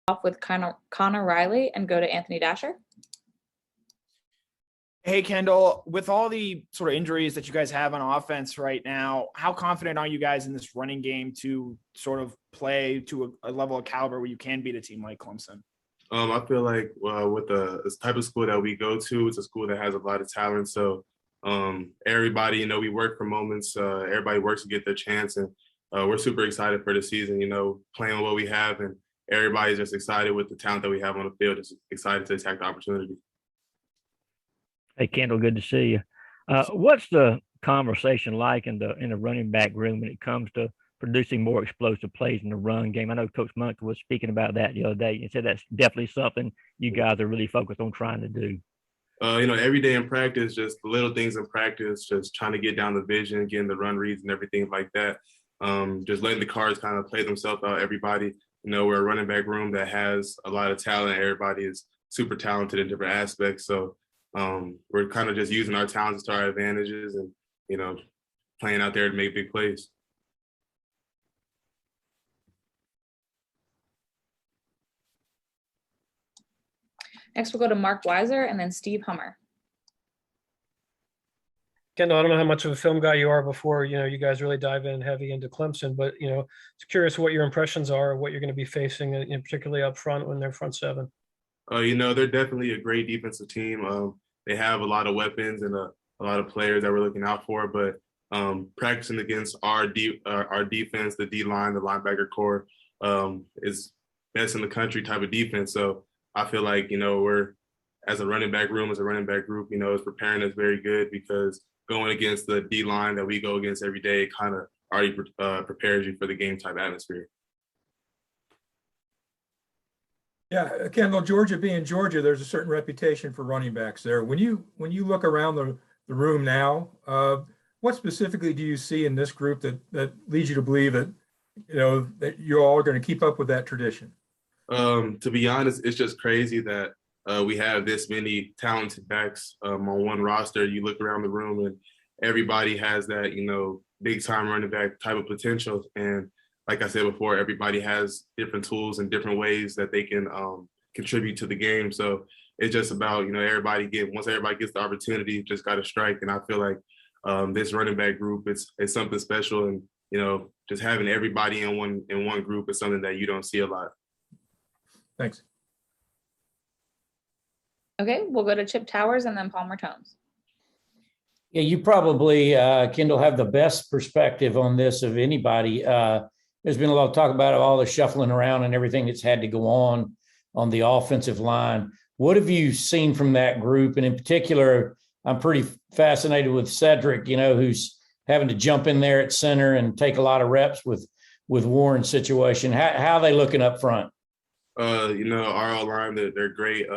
off with Connor Riley and go to Anthony Dasher. Hey, Kendall, with all the sort of injuries that you guys have on offense right now, how confident are you guys in this running game to sort of play to a level of caliber where you can beat a team like Clemson? I feel like with the type of school that we go to, it's a school that has a lot of talent. So everybody, we work for moments. Everybody works to get their chance. And we're super excited for the season, playing what we have. And everybody's just excited with the talent that we have on the field, just excited to attack the opportunity. Hey, Kendall, good to see you. What's the conversation like in the running back room when it comes to producing more explosive plays in the run game? I know Coach Monk was speaking about that the other day. He said that's definitely something you guys are really focused on trying to do. Every day in practice, just the little things in practice, just trying to get down the vision, getting the run reads and everything like that. Just letting the cards kind of play themselves out. Everybody, we're a running back room that has a lot of talent. Everybody is super talented in different aspects. So we're kind of just using our talents to our advantages and, playing out there to make big plays. Next, we'll go to Mark Weiser and then Steve Hummer. Kendall, I don't know how much of a film guy you are before, you guys really dive in heavy into Clemson, but, it's curious what your impressions are, what you're going to be facing, particularly up front when they're front seven. They're definitely a great defensive team. They have a lot of weapons and a lot of players that we're looking out for, but practicing against our defense, the D-line, the linebacker core, is best in the country type of defense. So I feel like, we're, as a running back room, as a running back group, is preparing us very good because going against the D-line that we go against every day kind of already prepares you for the game type atmosphere. Yeah, Kendall, Georgia being Georgia, there's a certain reputation for running backs there. When you look around the room now, what specifically do you see in this group that leads you to believe that that you're all going to keep up with that tradition? To be honest, it's just crazy that we have this many talented backs on one roster. You look around the room and everybody has that big time running back type of potential. And like I said before, everybody has different tools and different ways that they can contribute to the game. So it's just about, once everybody gets the opportunity, just got to strike. And I feel like this running back group, it's something special. And, just having everybody in one group is something that you don't see a lot. Thanks. Okay, we'll go to Chip Towers and then Palmer Tones. Yeah, you probably, Kendall, have the best perspective on this of anybody. There's been a lot of talk about all the shuffling around and everything that's had to go on the offensive line. What have you seen from that group? And in particular, I'm pretty fascinated with Cedric, who's having to jump in there at center and take a lot of reps with Warren's situation. How are they looking up front? Our O-line, they're great.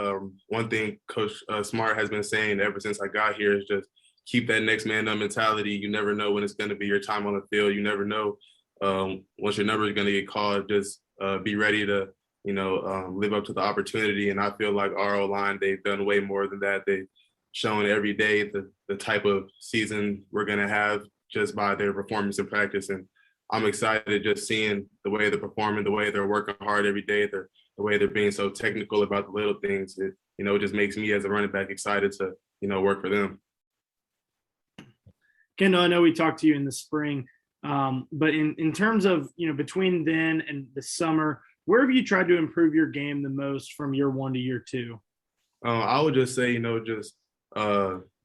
One thing Coach Smart has been saying ever since I got here is just keep that next man up mentality. You never know when it's going to be your time on the field. You never know once your number is going to get called. Just be ready to, live up to the opportunity. And I feel like our O-line, they've done way more than that. They've shown every day the type of season we're going to have just by their performance in practice. And I'm excited just seeing the way they're performing, the way they're working hard every day, the way they're being so technical about the little things. It just makes me as a running back excited to, work for them. Kendall, I know we talked to you in the spring, but in terms of, between then and the summer, where have you tried to improve your game the most from year one to year two? I would just say,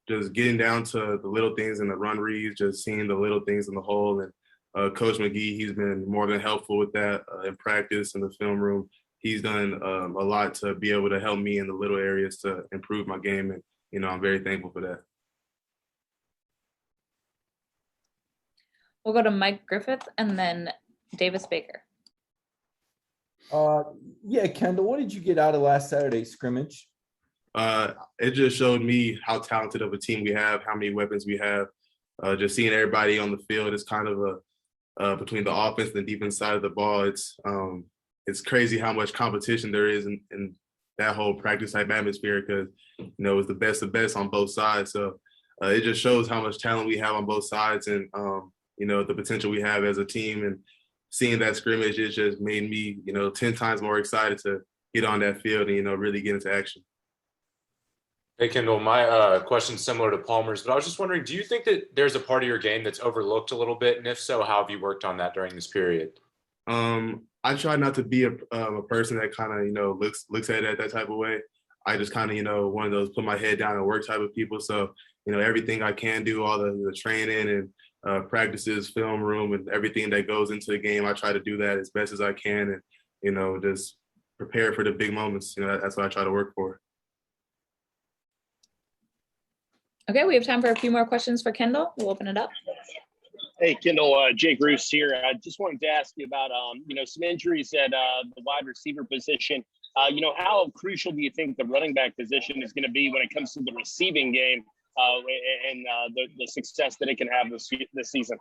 just getting down to the little things in the run reads, just seeing the little things in the hole. And Coach McGee, he's been more than helpful with that in practice in the film room. He's done a lot to be able to help me in the little areas to improve my game. And, I'm very thankful for that. We'll go to Mike Griffith and then Davis Baker. Yeah, Kendall, what did you get out of last Saturday's scrimmage? It just showed me how talented of a team we have, how many weapons we have. Just seeing everybody on the field is kind of between the offense and the defense side of the ball. It's crazy how much competition there is in that whole practice type atmosphere because, it's the best of best on both sides. So it just shows how much talent we have on both sides and, the potential we have as a team. And seeing that scrimmage, it just made me, 10 times more excited to, get on that field and, you know, really get into action. Hey, Kendall, my question's similar to Palmer's, but I was just wondering, do you think that there's a part of your game that's overlooked a little bit? And if so, how have you worked on that during this period? I try not to be a person that kind of, you know, looks at it that type of way. I just kind of, you know, one of those put my head down and work type of people. So, you know, everything I can do, all the training and practices, film room, and everything that goes into the game, I try to do that as best as I can, and, you know, just prepare for the big moments. You know, that's what I try to work for. Okay, we have time for a few more questions for Kendall. We'll open it up. Hey, Kendall, Jake Roos here. I just wanted to ask you about, you know, some injuries at the wide receiver position. You know, how crucial do you think the running back position is going to be when it comes to the receiving game and the success that it can have this season?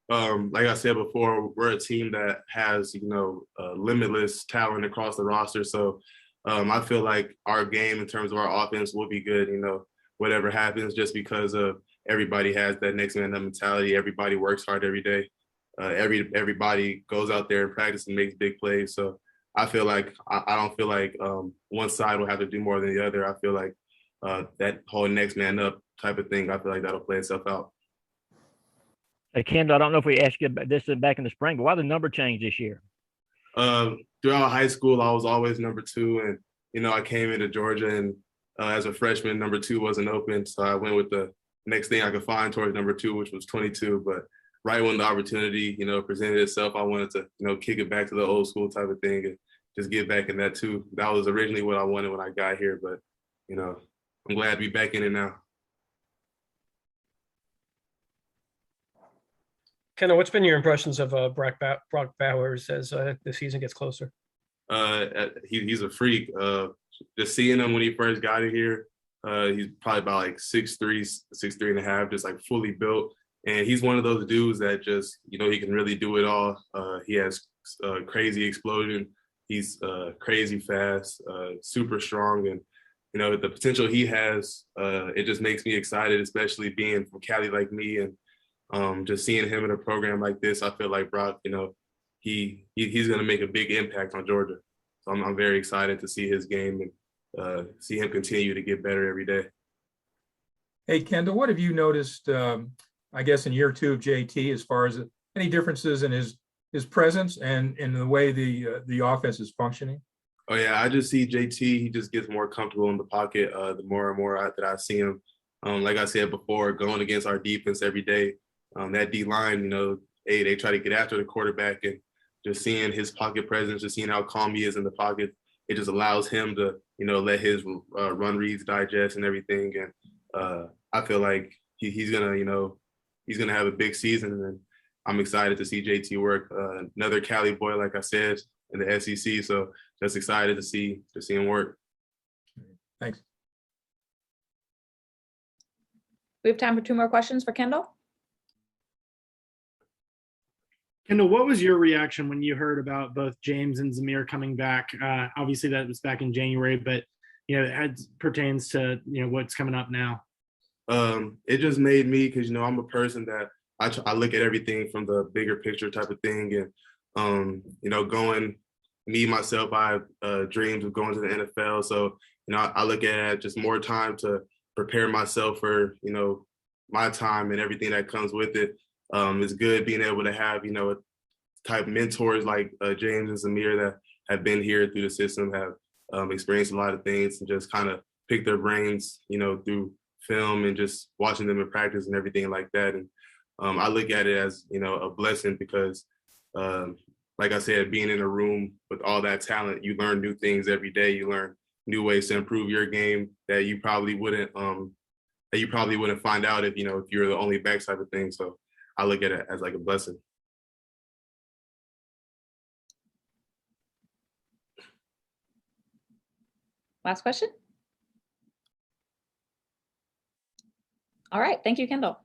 Like I said before, we're a team that has, you know, limitless talent across the roster. So I feel like our game in terms of our offense will be good, you know, whatever happens, just because of everybody has that next man up mentality. Everybody works hard every day. Everybody goes out there and practice and makes big plays. So I feel like I don't feel like one side will have to do more than the other. I feel like that whole next man up type of thing, I feel like that'll play itself out. Hey, Kendall, I don't know if we asked you about this back in the spring, but why the number change this year? Throughout high school, I was always number 2. And, you know, I came into Georgia and as a freshman, number 2 wasn't open. So I went with the next thing I could find towards number 2, which was 22. But right when the opportunity, you know, presented itself, I wanted to, you know, kick it back to the old school type of thing and just get back in that too. That was originally what I wanted when I got here, but, you know, I'm glad to be back in it now. Kendall, what's been your impressions of Brock Bowers as the season gets closer? He's a freak. Just seeing him when he first got here, he's probably about like 6'3", 6'3.5", just like fully built. And he's one of those dudes that just, you know, he can really do it all. He has crazy explosion. He's crazy fast, super strong. And, you know, the potential he has, it just makes me excited, especially being from Cali like me. And just seeing him in a program like this, I feel like Brock, you know, he's going to make a big impact on Georgia. So I'm very excited to see his game and see him continue to get better every day. Hey, Kendall, what have you noticed, I guess, in year 2 of JT, as far as any differences in his presence and in the way the offense is functioning? Oh, yeah, I just see JT. He just gets more comfortable in the pocket the more and more that I see him. Like I said before, going against our defense every day, that D-line, you know, they try to get after the quarterback, and just seeing his pocket presence, just seeing how calm he is in the pocket, it just allows him to, you know, let his run reads digest and everything. And I feel like he's gonna, you know, he's gonna have a big season, and I'm excited to see JT work. Another Cali boy, like I said, in the SEC. So just excited to see him work. Thanks. We have time for 2 more questions for Kendall. Kendall, what was your reaction when you heard about both James and Zamir coming back? Obviously, that was back in January, but, you know, it pertains to, you know, what's coming up now. It just made me, because, you know, I'm a person that I look at everything from the bigger picture type of thing. And, you know, myself, I have dreams of going to the NFL. So, you know, I look at it just more time to prepare myself for, you know, my time and everything that comes with it. It's good being able to have, you know, type mentors like James and Zamir that have been here through the system, have experienced a lot of things, and just kind of pick their brains, you know, through film and just watching them in practice and everything like that. And I look at it as, you know, a blessing because, like I said, being in a room with all that talent, you learn new things every day. You learn new ways to improve your game that you probably wouldn't find out if, you know, if you're the only back type of thing. So I look at it as like a blessing. Last question. All right. Thank you, Kendall.